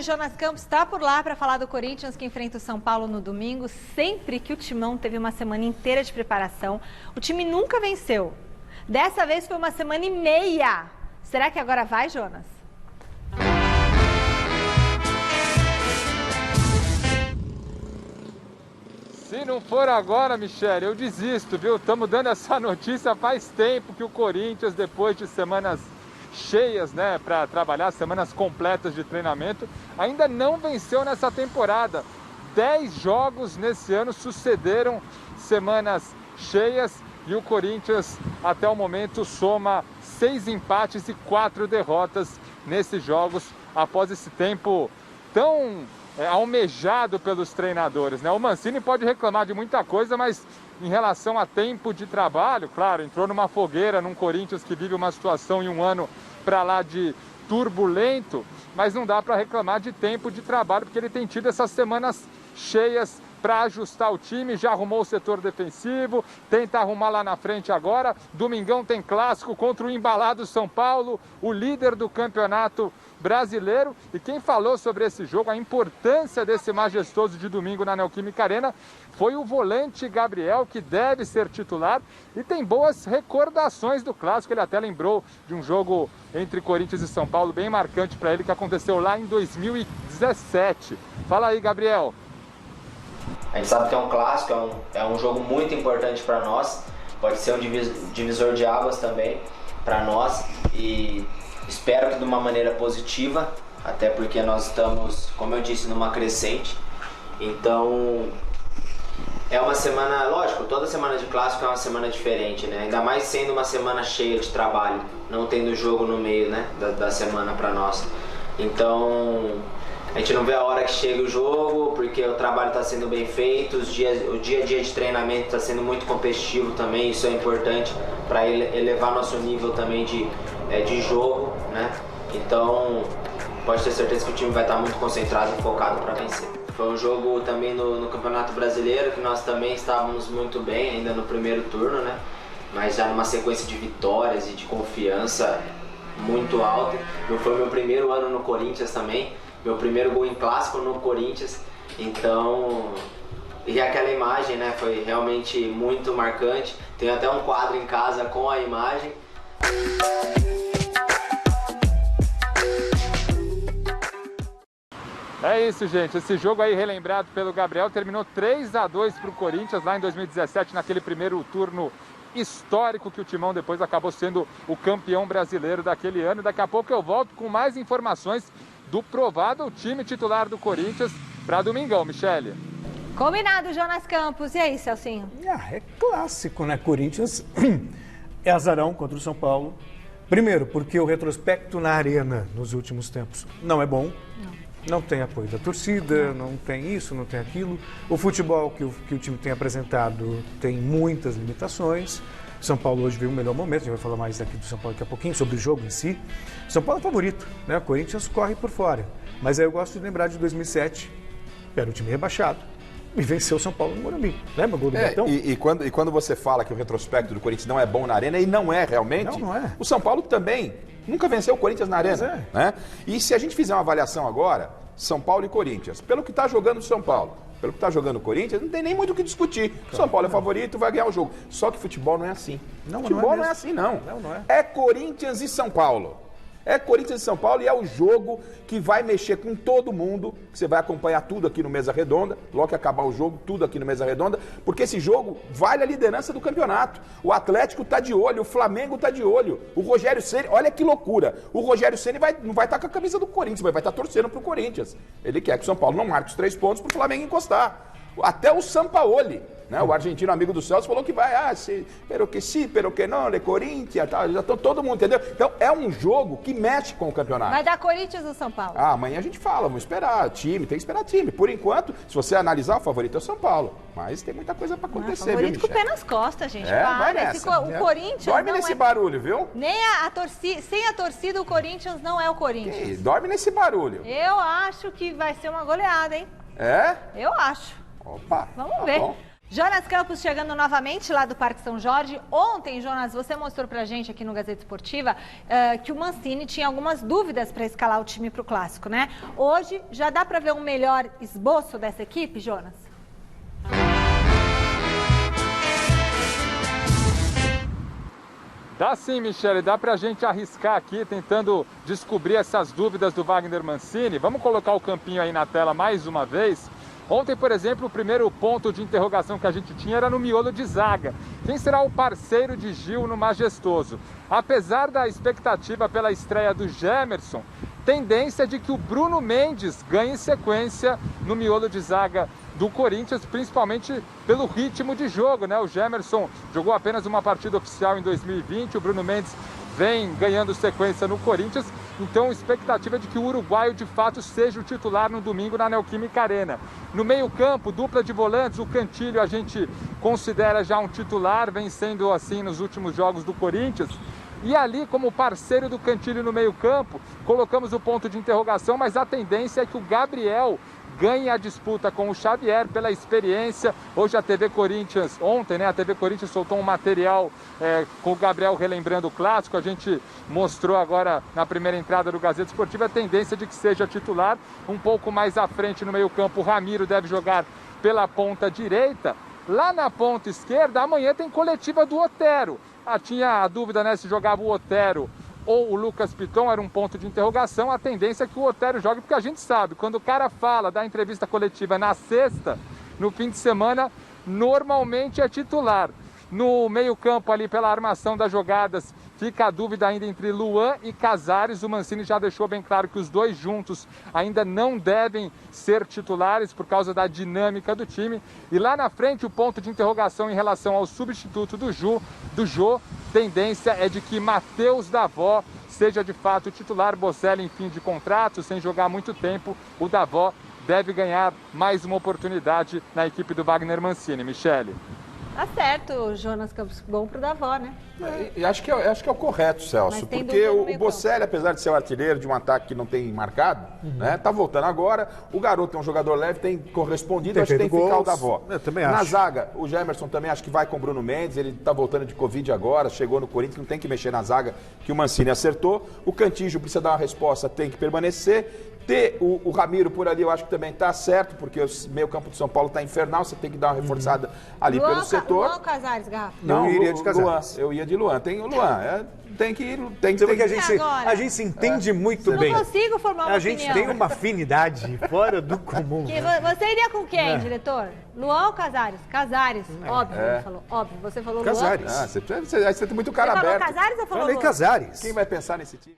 Jonas Campos está por lá para falar do Corinthians que enfrenta o São Paulo no domingo. Sempre que o Timão teve uma semana inteira de preparação, o time nunca venceu. Dessa vez foi uma semana e meia. Será que agora vai, Jonas? Se não for agora, Michele, eu desisto, viu? Estamos dando essa notícia faz tempo que o Corinthians, depois de semanas cheias, né, para trabalhar, semanas completas de treinamento, ainda não venceu nessa temporada. 10 jogos nesse ano sucederam semanas cheias e o Corinthians, até o momento, soma 6 empates e 4 derrotas nesses jogos, após esse tempo tão almejado pelos treinadores, né? O Mancini pode reclamar de muita coisa, mas em relação a tempo de trabalho, claro, entrou numa fogueira num Corinthians que vive uma situação em um ano para lá de turbulento, mas não dá para reclamar de tempo de trabalho, porque ele tem tido essas semanas cheias para ajustar o time, já arrumou o setor defensivo, tenta arrumar lá na frente agora. Domingão tem clássico contra o embalado São Paulo, o líder do campeonato brasileiro. E quem falou sobre esse jogo, a importância desse majestoso de domingo na Neoquímica Arena, foi o volante Gabriel, que deve ser titular e tem boas recordações do clássico. Ele até lembrou de um jogo entre Corinthians e São Paulo bem marcante para ele, que aconteceu lá em 2017. Fala aí, Gabriel. A gente sabe que é um clássico, é um jogo muito importante para nós, pode ser um divisor de águas também para nós, e espero que de uma maneira positiva, até porque nós estamos, como eu disse, numa crescente. Então é uma semana, lógico, toda semana de clássico é uma semana diferente, né? Ainda mais sendo uma semana cheia de trabalho, não tendo jogo no meio, né, da semana para nós. Então a gente não vê a hora que chega o jogo, porque o trabalho está sendo bem feito, o dia a dia de treinamento está sendo muito competitivo também, isso é importante para elevar nosso nível também de jogo, né? Então pode ter certeza que o time vai estar muito concentrado e focado para vencer. Foi um jogo também no Campeonato Brasileiro, que nós também estávamos muito bem ainda no primeiro turno, né? Mas já numa sequência de vitórias e de confiança muito alta. Foi meu primeiro ano no Corinthians também. Meu primeiro gol em clássico no Corinthians, então, e aquela imagem, né, foi realmente muito marcante. Tenho até um quadro em casa com a imagem. É isso, gente. Esse jogo aí, relembrado pelo Gabriel, terminou 3-2 para o Corinthians lá em 2017, naquele primeiro turno histórico que o Timão depois acabou sendo o campeão brasileiro daquele ano. Daqui a pouco eu volto com mais informações do provável time titular do Corinthians para domingão, Michele. Combinado, Jonas Campos. E aí, Celcinho? É clássico, né? Corinthians é azarão contra o São Paulo. Primeiro, porque o retrospecto na arena nos últimos tempos não é bom. Não tem apoio da torcida, não tem isso, não tem aquilo. O futebol que o time tem apresentado tem muitas limitações. São Paulo hoje veio o melhor momento, a gente vai falar mais aqui do São Paulo daqui a pouquinho, sobre o jogo em si. São Paulo é favorito, né? O Corinthians corre por fora. Mas aí eu gosto de lembrar de 2007, era o time rebaixado, e venceu o São Paulo no Morumbi. Lembra o gol do Betão? E quando você fala que o retrospecto do Corinthians não é bom na arena, e não é realmente, não é. O São Paulo também nunca venceu o Corinthians na arena. Né? E se a gente fizer uma avaliação agora, São Paulo e Corinthians, pelo que está jogando o São Paulo, pelo que está jogando o Corinthians, não tem nem muito o que discutir. Claro, São Paulo é favorito, vai ganhar o jogo. Só que futebol não é assim. Futebol não é assim, não. É Corinthians e São Paulo. É Corinthians e São Paulo e é o jogo que vai mexer com todo mundo. Você vai acompanhar tudo aqui no Mesa Redonda, logo que acabar o jogo, tudo aqui no Mesa Redonda, porque esse jogo vale a liderança do campeonato. O Atlético está de olho, o Flamengo está de olho, o Rogério Ceni, olha que loucura. O Rogério Ceni não vai estar com a camisa do Corinthians, mas vai estar torcendo pro Corinthians. Ele quer que o São Paulo não marque os 3 pontos pro Flamengo encostar. Até o Sampaoli, né, o argentino amigo do Celso, falou que vai, pero que sim, pero que não, de Corinthians, tá, já estão todo mundo, entendeu? Então é um jogo que mexe com o campeonato. Vai dar Corinthians ou São Paulo? Amanhã a gente fala, vamos esperar time, tem que esperar time. Por enquanto, se você analisar, o favorito é o São Paulo, mas tem muita coisa pra acontecer, viu, favorito com o pé nas costas, gente. Vai nessa. O Corinthians dorme nesse barulho, viu? Nem sem a torcida, o Corinthians não é o Corinthians. Dorme nesse barulho. Eu acho que vai ser uma goleada, hein? É? Eu acho. Opa. Vamos ver. Bom. Jonas Campos chegando novamente lá do Parque São Jorge. Ontem, Jonas, você mostrou pra gente aqui no Gazeta Esportiva que o Mancini tinha algumas dúvidas para escalar o time para o Clássico, né? Hoje, já dá para ver um melhor esboço dessa equipe, Jonas? Dá sim, Michele, dá pra gente arriscar aqui, tentando descobrir essas dúvidas do Wagner Mancini. Vamos colocar o campinho aí na tela mais uma vez. Ontem, por exemplo, o primeiro ponto de interrogação que a gente tinha era no miolo de zaga. Quem será o parceiro de Gil no Majestoso? Apesar da expectativa pela estreia do Gemerson, tendência de que o Bruno Mendes ganhe sequência no miolo de zaga do Corinthians, principalmente pelo ritmo de jogo, né? O Gemerson jogou apenas uma partida oficial em 2020, o Bruno Mendes vem ganhando sequência no Corinthians, então expectativa de que o uruguaio de fato seja o titular no domingo na Neoquímica Arena. No meio-campo, dupla de volantes, o Cantilho a gente considera já um titular, vem sendo assim nos últimos jogos do Corinthians. E ali, como parceiro do Cantilho no meio-campo, colocamos o ponto de interrogação, mas a tendência é que o Gabriel ganhe a disputa com o Xavier pela experiência. Hoje a TV Corinthians, ontem, né, a TV Corinthians soltou um material com o Gabriel relembrando o Clássico. A gente mostrou agora na primeira entrada do Gazeta Esportiva a tendência de que seja titular. Um pouco mais à frente no meio-campo, o Ramiro deve jogar pela ponta direita. Lá na ponta esquerda, amanhã tem coletiva do Otero. Tinha a dúvida, né, se jogava o Otero ou o Lucas Piton, era um ponto de interrogação. A tendência é que o Otero jogue, porque a gente sabe, quando o cara fala da entrevista coletiva na sexta, no fim de semana, normalmente é titular. No meio-campo ali, pela armação das jogadas, fica a dúvida ainda entre Luan e Casares. O Mancini já deixou bem claro que os dois juntos ainda não devem ser titulares por causa da dinâmica do time. E lá na frente, o ponto de interrogação em relação ao substituto do Jô, tendência é de que Matheus Davó seja de fato titular. Bocelli em fim de contrato, sem jogar muito tempo, o Davó deve ganhar mais uma oportunidade na equipe do Wagner Mancini. Michele. Tá certo, Jonas Campos, bom pro Davó, né? E acho que é o correto, Celso, porque o Bocelli, apesar de ser o artilheiro de um ataque que não tem marcado, né, tá voltando agora. O garoto é um jogador leve, tem correspondido, acho que tem que ficar o Davó. Eu também acho. Na zaga, o Gemerson também acho que vai com o Bruno Mendes, ele tá voltando de Covid agora, chegou no Corinthians, não tem que mexer na zaga, que o Mancini acertou. O Cantígio precisa dar uma resposta, tem que permanecer. Ter o Ramiro por ali, eu acho que também tá certo, porque o meio campo de São Paulo tá infernal, você tem que dar uma reforçada ali pelo setor. Luan Casares, Garrafa? Não, eu iria de Casares. Eu ia de Luan. Tem o Luan, tem que Porque a gente se entende muito bem. Não consigo formar uma A gente opinião. tem uma afinidade fora do comum. Você iria com quem, diretor? Luan ou Casares? Casares, óbvio, ele falou. Óbvio, você falou Casares. Luan. Você tem muito cara Você aberto. falou Casares ou falou Falei Luan? Casares. Quem vai pensar nesse time?